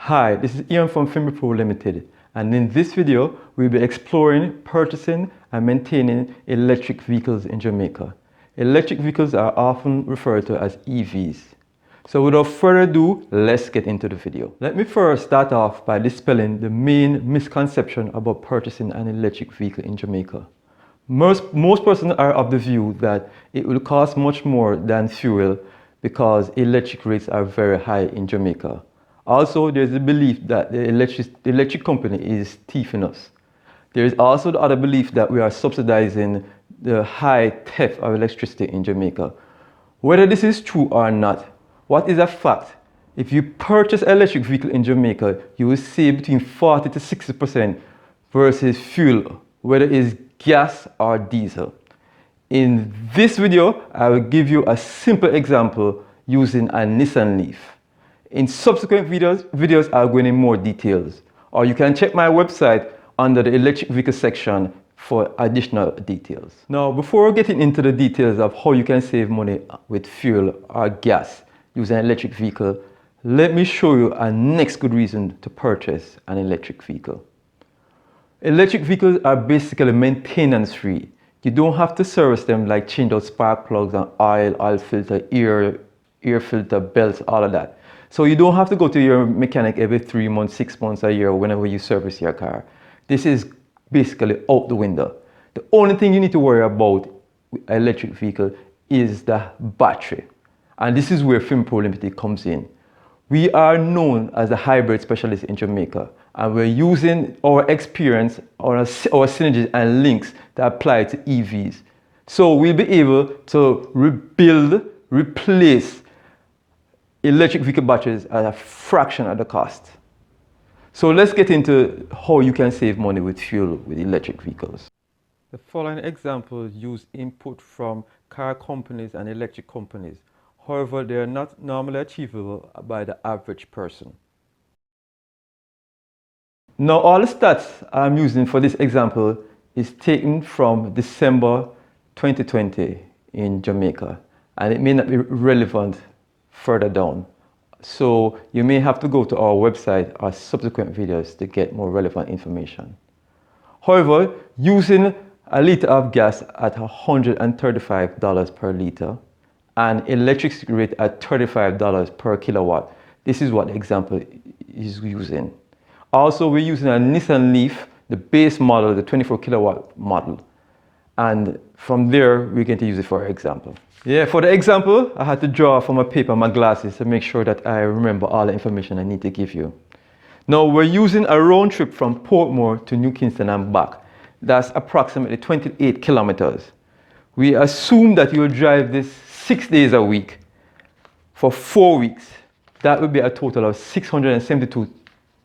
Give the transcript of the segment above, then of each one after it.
Hi, this is Ian from Finby Pro Limited, and in this video we'll be exploring purchasing and maintaining electric vehicles in Jamaica. Electric vehicles are often referred to as EVs. So without further ado, let's get into the video. Let me first start off by dispelling the main misconception about purchasing an electric vehicle in Jamaica. Most persons are of the view that it will cost much more than fuel because electric rates are very high in Jamaica. Also, there's a belief that the electric company is thieving us. There is also the other belief that we are subsidizing the high theft of electricity in Jamaica. Whether this is true or not, what is a fact? If you purchase an electric vehicle in Jamaica, you will save between 40 to 60% versus fuel, whether it is gas or diesel. In this video, I will give you a simple example using a Nissan Leaf. In subsequent videos, I'll go into more details, or you can check my website under the electric vehicle section for additional details. Now, before getting into the details of how you can save money with fuel or gas using an electric vehicle, let me show you a next good reason to purchase an electric vehicle. Electric vehicles are basically maintenance free. You don't have to service them like change out spark plugs and oil filter, air filter, belts, all of that. So you don't have to go to your mechanic every 3 months, 6 months, a year, whenever you service your car. This is basically out the window. The only thing you need to worry about with an electric vehicle is the battery. And this is where Finby Pro Limited comes in. We are known as the hybrid specialist in Jamaica, and we're using our experience, our synergies and links that apply to EVs. So we'll be able to replace electric vehicle batteries at a fraction of the cost. So let's get into how you can save money with fuel with electric vehicles. The following examples use input from car companies and electric companies. However, they are not normally achievable by the average person. Now, all the stats I'm using for this example is taken from December 2020 in Jamaica, and it may not be relevant further down. So you may have to go to our website or subsequent videos to get more relevant information. However, using a liter of gas at $135 per liter and electricity rate at $35 per kilowatt, this is what the example is using. Also, we're using a Nissan Leaf, the base model, the 24 kilowatt model. And from there, we're going to use it for our example. Yeah, for the example, I had to draw from a paper my glasses to make sure that I remember all the information I need to give you. Now, we're using a round trip from Portmore to New Kingston and back. That's approximately 28 kilometers. We assume that you will drive this 6 days a week for 4 weeks. That would be a total of 672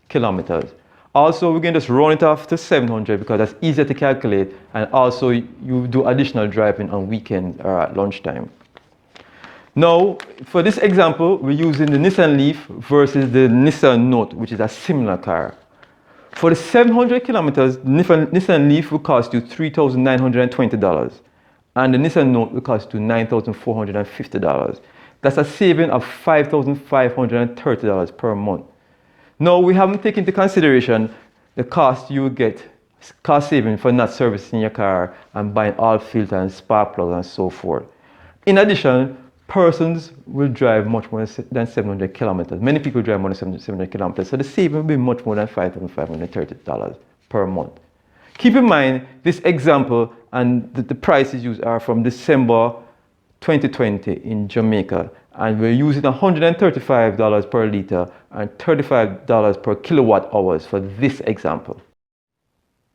kilometers. Also, we're going to just round it off to 700 because that's easier to calculate, and also you do additional driving on weekends or at lunchtime. Now, for this example, we're using the Nissan Leaf versus the Nissan Note, which is a similar car. For the 700 kilometers, the Nissan Leaf will cost you $3,920, and the Nissan Note will cost you $9,450. That's a saving of $5,530 per month. Now, we haven't taken into consideration the cost you will get, cost saving for not servicing your car and buying oil filter and spark plugs and so forth. In addition, persons will drive much more than 700 kilometers. Many people drive more than 700 kilometers, so the saving will be much more than $5,530 per month. Keep in mind, this example and the prices used are from December 2020 in Jamaica, and we're using $135 per liter and $35 per kilowatt hours for this example.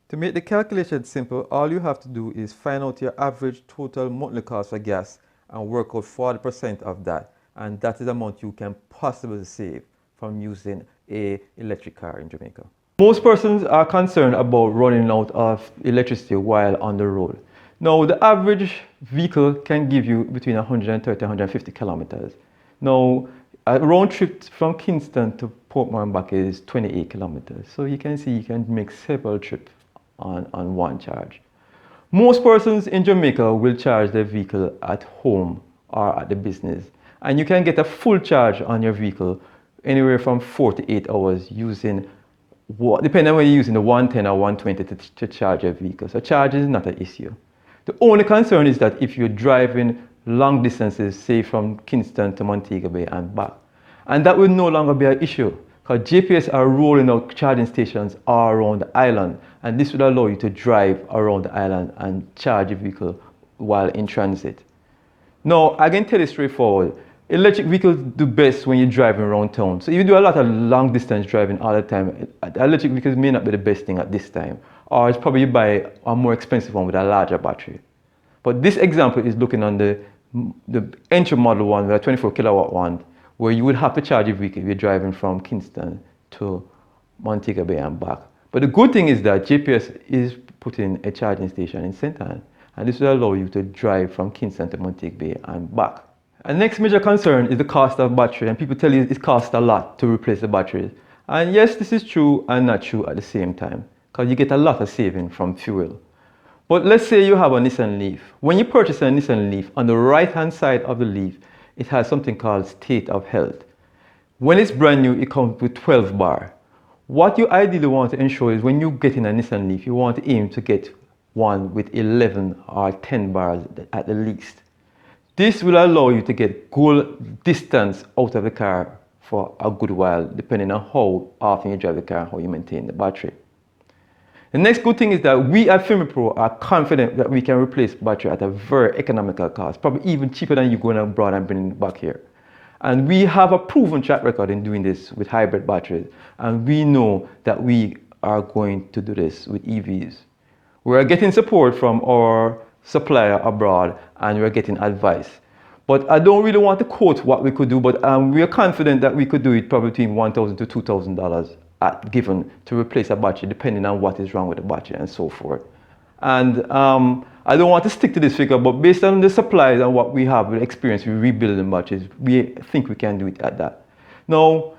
To make the calculation simple, all you have to do is find out your average total monthly cost for gas and work out 40% of that, and that is the amount you can possibly save from using an electric car in Jamaica. Most persons are concerned about running out of electricity while on the road. Now, the average vehicle can give you between 130 and 150 kilometers. Now, a round trip from Kingston to Portmore and back is 28 kilometers. So you can see you can make several trips on one charge. Most persons in Jamaica will charge their vehicle at home or at the business. And you can get a full charge on your vehicle anywhere from 4 to 8 hours using, depending on whether you're using the 110 or 120 to charge your vehicle. So charging is not an issue. The only concern is that if you're driving long distances, say from Kingston to Montego Bay and back, and that will no longer be an issue because GPS are rolling out charging stations all around the island, and this would allow you to drive around the island and charge your vehicle while in transit. Now, I can tell you straightforward, electric vehicles do best when you're driving around town. So if you do a lot of long distance driving all the time, electric vehicles may not be the best thing at this time, or it's probably you buy a more expensive one with a larger battery. But this example is looking on the entry model one, the 24 kilowatt one, where you would have to charge your vehicle if you're driving from Kingston to Montego Bay and back. But the good thing is that GPS is putting a charging station in St. Anne, and this will allow you to drive from Kingston to Montego Bay and back. And next major concern is the cost of battery, and people tell you it costs a lot to replace the batteries. And yes, this is true and not true at the same time, because you get a lot of saving from fuel. But let's say you have a Nissan Leaf. When you purchase a Nissan Leaf, on the right hand side of the Leaf, it has something called state of health. When it's brand new, it comes with 12 bar. What you ideally want to ensure is when you get in a Nissan Leaf, you want to aim to get one with 11 or 10 bars at the least. This will allow you to get good distance out of the car for a good while, depending on how often you drive the car and how you maintain the battery. The next good thing is that we at FimiPro are confident that we can replace battery at a very economical cost, probably even cheaper than you going abroad and bringing it back here. And we have a proven track record in doing this with hybrid batteries, and we know that we are going to do this with EVs. We are getting support from our supplier abroad, and we're getting advice. But I don't really want to quote what we could do, but we are confident that we could do it probably between $1,000 to $2,000 given to replace a battery, depending on what is wrong with the battery and so forth. And I don't want to stick to this figure, but based on the supplies and what we have with experience with rebuilding batteries, we think we can do it at that. Now,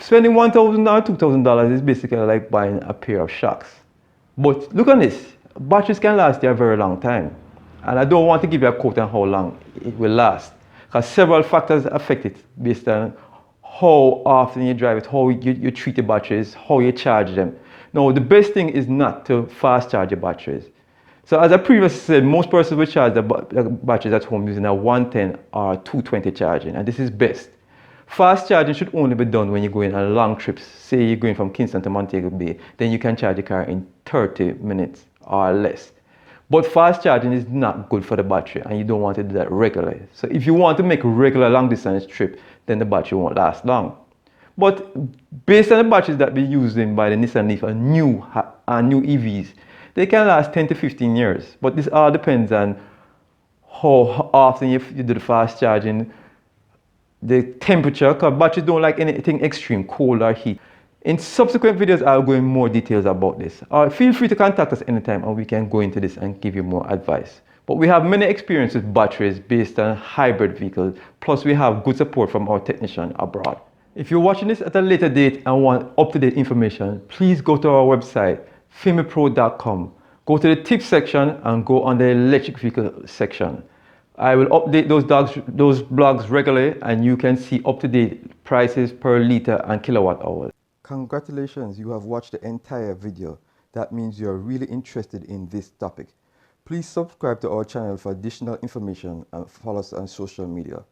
spending $1,000 or $2,000 is basically like buying a pair of shocks. But look at this, batteries can last you a very long time. And I don't want to give you a quote on how long it will last, because several factors affect it based on how often you drive it, how you treat the batteries, how you charge them. Now, the best thing is not to fast charge your batteries. So as I previously said, most persons will charge the batteries at home using a 110 or 220 charging, and this is best. Fast charging should only be done when you're going on long trips. Say you're going from Kingston to Montego Bay, then you can charge the car in 30 minutes or less. But fast charging is not good for the battery, and you don't want to do that regularly. So if you want to make a regular long distance trip, then the battery won't last long. But based on the batteries that we're using by the Nissan Leaf and new EVs, they can last 10 to 15 years. But this all depends on how often you do the fast charging, the temperature, because batteries don't like anything extreme, cold or heat. In subsequent videos, I'll go in more details about this. Feel free to contact us anytime and we can go into this and give you more advice. But we have many experience with batteries based on hybrid vehicles, plus we have good support from our technician abroad. If you're watching this at a later date and want up-to-date information, please go to our website, fimipro.com. Go to the tips section and go on the electric vehicle section. I will update those blogs regularly, and you can see up-to-date prices per liter and kilowatt hours. Congratulations, you have watched the entire video. That means you are really interested in this topic. Please subscribe to our channel for additional information and follow us on social media.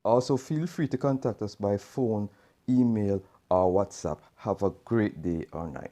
Also, feel free to contact us by phone, email, or WhatsApp. Have a great day or night.